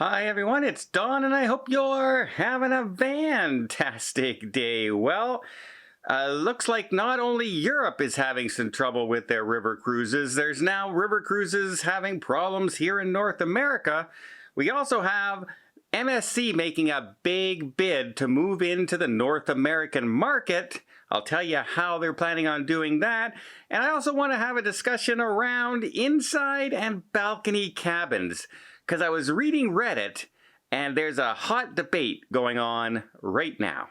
Hi everyone, it's Don and I hope you're having a fantastic day. Well, looks like not only Europe is having some trouble with their river cruises, there's now river cruises having problems here in North America. We also have MSC making a big bid to move into the North American market. I'll tell you how they're planning on doing that. And I also want to have a discussion around inside and balcony cabins, because I was reading Reddit and there's a hot debate going on right now.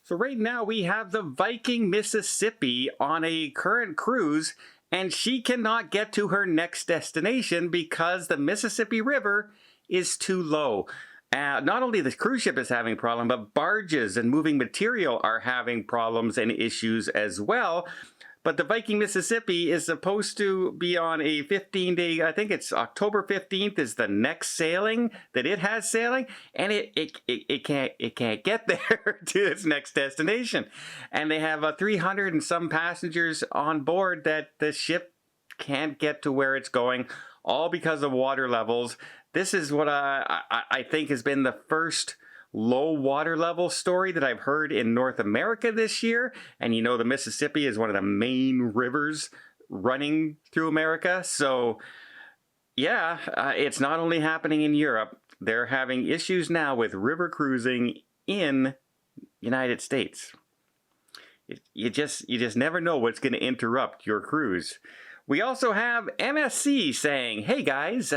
So right now we have the Viking, Mississippi on a current cruise, and she cannot get to her next destination because the Mississippi River is too low. Not only the cruise ship is having a problem, but barges and moving material are having problems and issues as well. But the Viking Mississippi is supposed to be on a 15-day, I think it's October 15th is the next sailing that it has sailing, and it can't get there to its next destination. And they have 300 and some passengers on board that the ship can't get to where it's going, all because of water levels. This is what I think has been the first low water level story that I've heard in North America this year. And you know, the Mississippi is one of the main rivers running through America. So yeah, it's not only happening in Europe. They're having issues now with river cruising in United States. You just never know what's going to interrupt your cruise. We also have MSC saying, hey guys,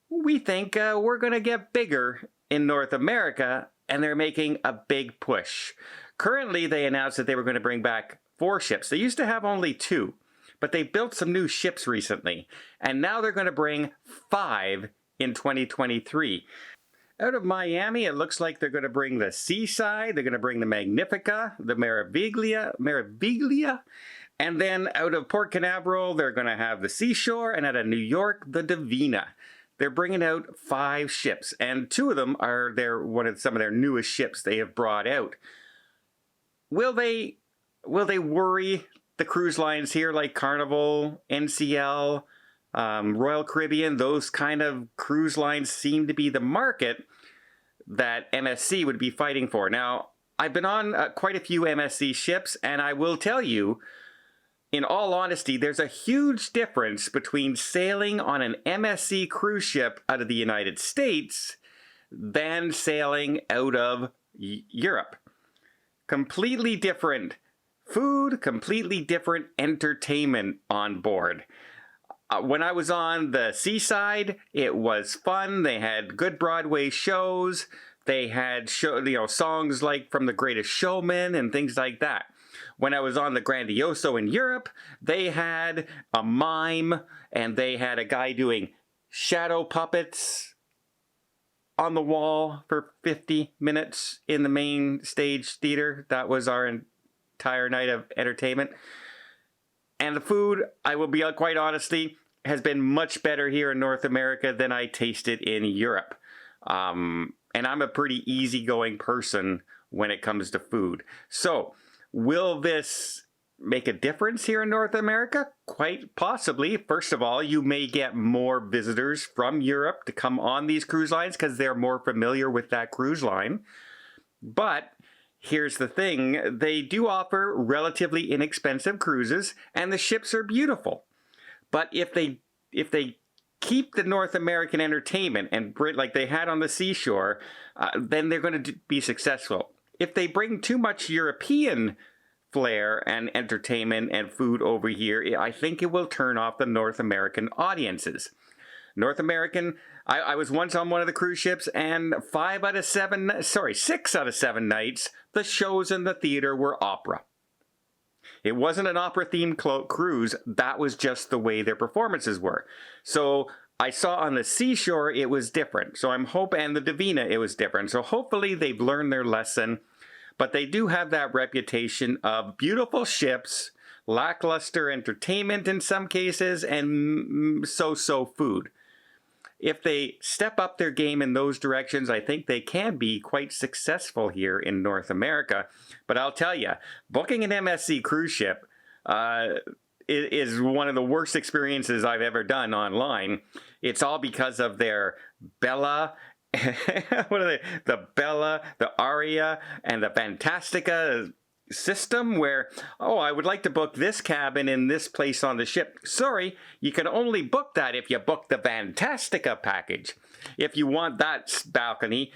we think we're going to get bigger in North America, and they're making a big push. Currently, they announced that they were going to bring back 4 ships. They used to have only 2, but they built some new ships recently, and now they're going to bring 5 in 2023. Out of Miami, it looks like they're going to bring the Seaside, they're going to bring the Magnifica, the Meraviglia, and then out of Port Canaveral, they're going to have the Seashore, and out of New York, the Divina. They're bringing out 5 ships, and 2 of them are some of their newest ships they have brought out. Will they worry the cruise lines here like Carnival, NCL, Royal Caribbean? Those kind of cruise lines seem to be the market that MSC would be fighting for. Now, I've been on quite a few MSC ships, and I will tell you, in all honesty, there's a huge difference between sailing on an MSC cruise ship out of the United States than sailing out of Europe. Completely different food, completely different entertainment on board. When I was on the Seaside, it was fun. They had good Broadway shows. They had songs like from The Greatest Showman and things like that. When I was on the Grandioso in Europe, they had a mime and they had a guy doing shadow puppets on the wall for 50 minutes in the main stage theater. That was our entire night of entertainment. And the food, I will be quite honestly, has been much better here in North America than I tasted in Europe. And I'm a pretty easygoing person when it comes to food. So, will this make a difference here in North America? Quite possibly. First of all, you may get more visitors from Europe to come on these cruise lines because they're more familiar with that cruise line. But here's the thing, they do offer relatively inexpensive cruises and the ships are beautiful. But if they keep the North American entertainment and like they had on the Seashore, then they're going to be successful. If they bring too much European flair and entertainment and food over here, I think it will turn off the North American audiences. North American, I was once on one of the cruise ships, and 6 out of 7 nights, the shows in the theater were opera. It wasn't an opera-themed cruise, that was just the way their performances were. So I saw on the Seashore it was different. So I'm hoping, and the Divina it was different. So hopefully they've learned their lesson. But they do have that reputation of beautiful ships, lackluster entertainment in some cases, and so-so food. if they step up their game in those directions, I think they can be quite successful here in North America. But I'll tell you, booking an MSC cruise ship is one of the worst experiences I've ever done online. It's all because of their Bella, what are they? The Bella, the Aria, and the Fantastica system where, oh, I would like to book this cabin in this place on the ship. Sorry, you can only book that if you book the Fantastica package. If you want that balcony,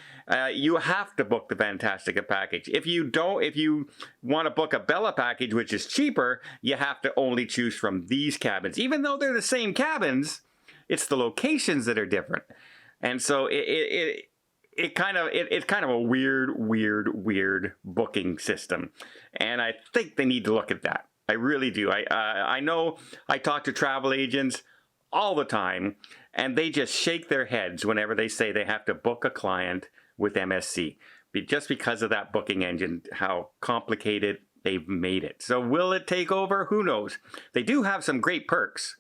you have to book the Fantastica package. If you want to book a Bella package, which is cheaper, you have to only choose from these cabins. Even though they're the same cabins, it's the locations that are different. And so it's kind of a weird booking system. And I think they need to look at that. I really do. I know I talk to travel agents all the time, and they just shake their heads whenever they say they have to book a client with MSC, just because of that booking engine, how complicated they've made it. So will it take over? Who knows? They do have some great perks.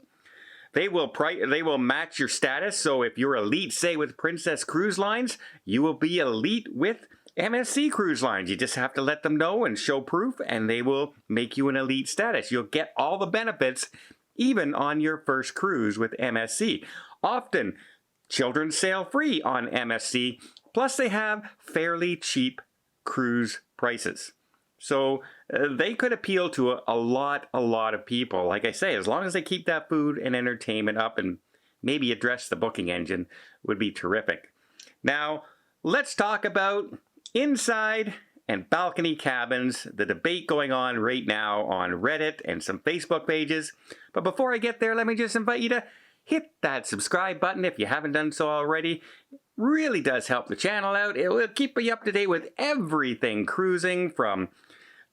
They will match your status. So if you're elite, say with Princess Cruise Lines, you will be elite with MSC Cruise Lines. You just have to let them know and show proof, and they will make you an elite status. You'll get all the benefits even on your first cruise with MSC. Often, children sail free on MSC, plus they have fairly cheap cruise prices. So they could appeal to a lot of people. Like I say, as long as they keep that food and entertainment up and maybe address the booking engine, would be terrific. Now, let's talk about inside and balcony cabins, the debate going on right now on Reddit and some Facebook pages. But before I get there, let me just invite you to hit that subscribe button if you haven't done so already. It really does help the channel out. It will keep you up to date with everything cruising, from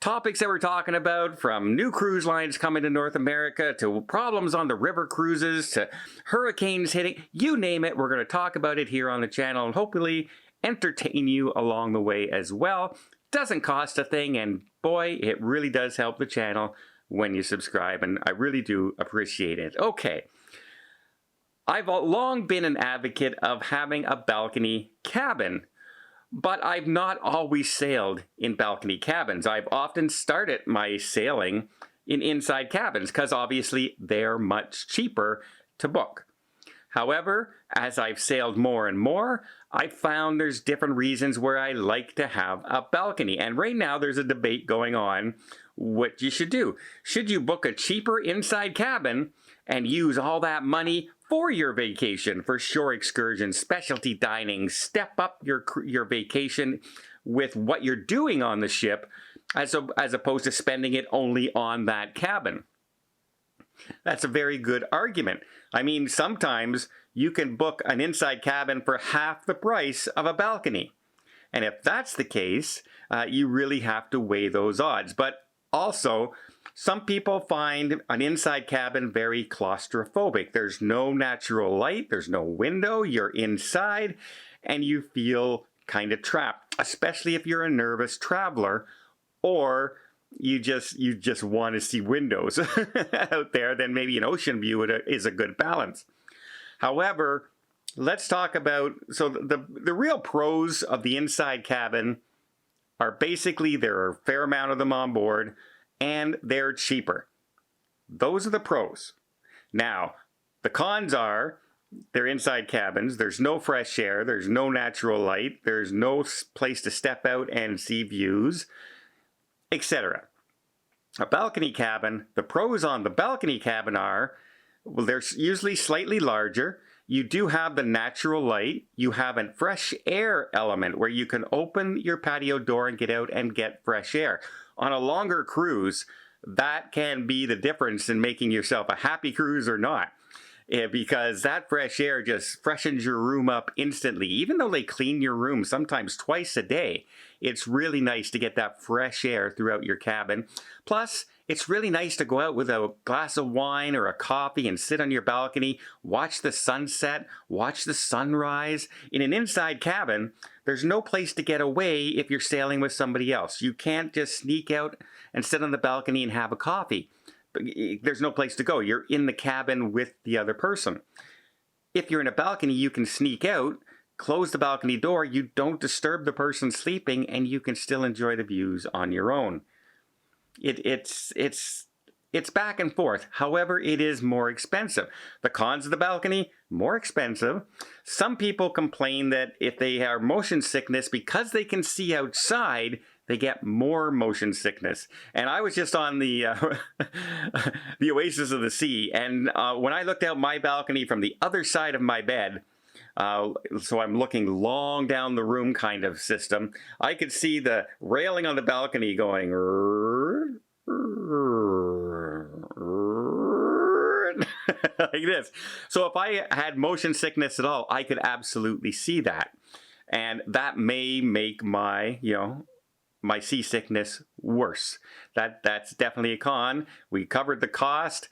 topics that we're talking about, from new cruise lines coming to North America, to problems on the river cruises, to hurricanes hitting. You name it, we're going to talk about it here on the channel and hopefully entertain you along the way as well. Doesn't cost a thing, and boy, it really does help the channel when you subscribe, and I really do appreciate it. Okay, I've long been an advocate of having a balcony cabin, but I've not always sailed in balcony cabins. I've often started my sailing in inside cabins because obviously they're much cheaper to book. However, as I've sailed more and more, I've found there's different reasons where I like to have a balcony. And right now there's a debate going on what you should do. Should you book a cheaper inside cabin and use all that money for your vacation, for shore excursions, specialty dining, step up your vacation with what you're doing on the ship, as opposed to spending it only on that cabin? That's a very good argument. I mean, sometimes you can book an inside cabin for half the price of a balcony. And if that's the case, you really have to weigh those odds. But also, some people find an inside cabin very claustrophobic. There's no natural light, there's no window, you're inside, and you feel kind of trapped, especially if you're a nervous traveler, or you just want to see windows out there. Then maybe an ocean view is a good balance. However, let's talk about, so the real pros of the inside cabin are basically there are a fair amount of them on board, and they're cheaper. Those are the pros. Now, the cons are they're inside cabins, there's no fresh air, there's no natural light, there's no place to step out and see views, etc. A balcony cabin, the pros on the balcony cabin are, well, they're usually slightly larger. You do have the natural light. You have a fresh air element where you can open your patio door and get out and get fresh air. On a longer cruise, that can be the difference in making yourself a happy cruise or not. Because that fresh air just freshens your room up instantly. Even though they clean your room sometimes twice a day, it's really nice to get that fresh air throughout your cabin. Plus, it's really nice to go out with a glass of wine or a coffee and sit on your balcony, watch the sunset, watch the sunrise. In an inside cabin, there's no place to get away if you're sailing with somebody else. You can't just sneak out and sit on the balcony and have a coffee. There's no place to go. You're in the cabin with the other person. If you're in a balcony, you can sneak out, close the balcony door, you don't disturb the person sleeping, and you can still enjoy the views on your own. It's back and forth. However, it is more expensive. The cons of the balcony, more expensive. Some people complain that if they have motion sickness, because they can see outside, they get more motion sickness. And I was just on the the Oasis of the Sea, and when I looked out my balcony from the other side of my bed, so I'm looking long down the room kind of system, I could see the railing on the balcony going like this. So if I had motion sickness at all, I could absolutely see that. And that may make my, my seasickness worse. That's definitely a con. We covered the cost.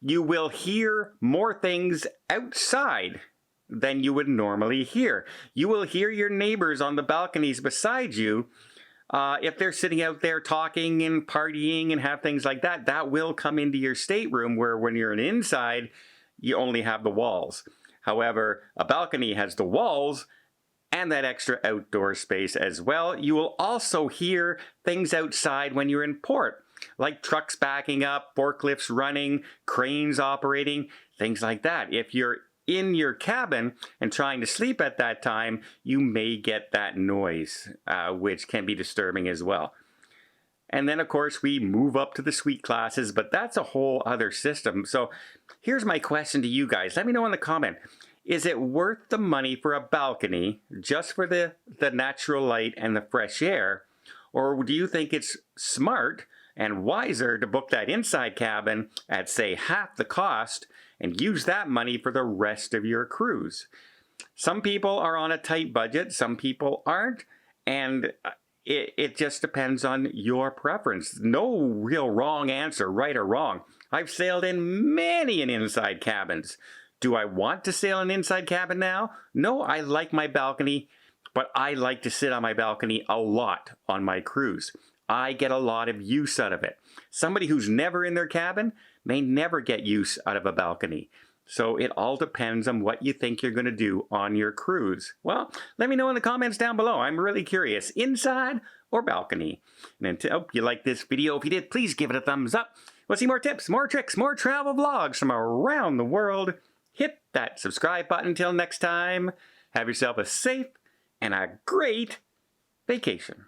You will hear more things outside than you would normally hear. You will hear your neighbors on the balconies beside you. If they're sitting out there talking and partying and have things like that, that will come into your stateroom, where when you're inside, you only have the walls. However, a balcony has the walls and that extra outdoor space as well. You will also hear things outside when you're in port, like trucks backing up, forklifts running, cranes operating, things like that. If you're in your cabin and trying to sleep at that time, you may get that noise, which can be disturbing as well. And then, of course, we move up to the suite classes, but that's a whole other system. So here's my question to you guys. Let me know in the comment. Is it worth the money for a balcony just for the natural light and the fresh air? Or do you think it's smart and wiser to book that inside cabin at, say, half the cost and use that money for the rest of your cruise? Some people are on a tight budget, some people aren't, and it just depends on your preference. No real wrong answer, right or wrong. I've sailed in many inside cabins. Do I want to sail an inside cabin now? No, I like my balcony, but I like to sit on my balcony a lot on my cruise. I get a lot of use out of it. Somebody who's never in their cabin may never get use out of a balcony. So it all depends on what you think you're going to do on your cruise. Well, let me know in the comments down below. I'm really curious, inside or balcony? And I hope you liked this video. If you did, please give it a thumbs up. Want to see more tips, more tricks, more travel vlogs from around the world? Hit that subscribe button. Till next time, have yourself a safe and a great vacation.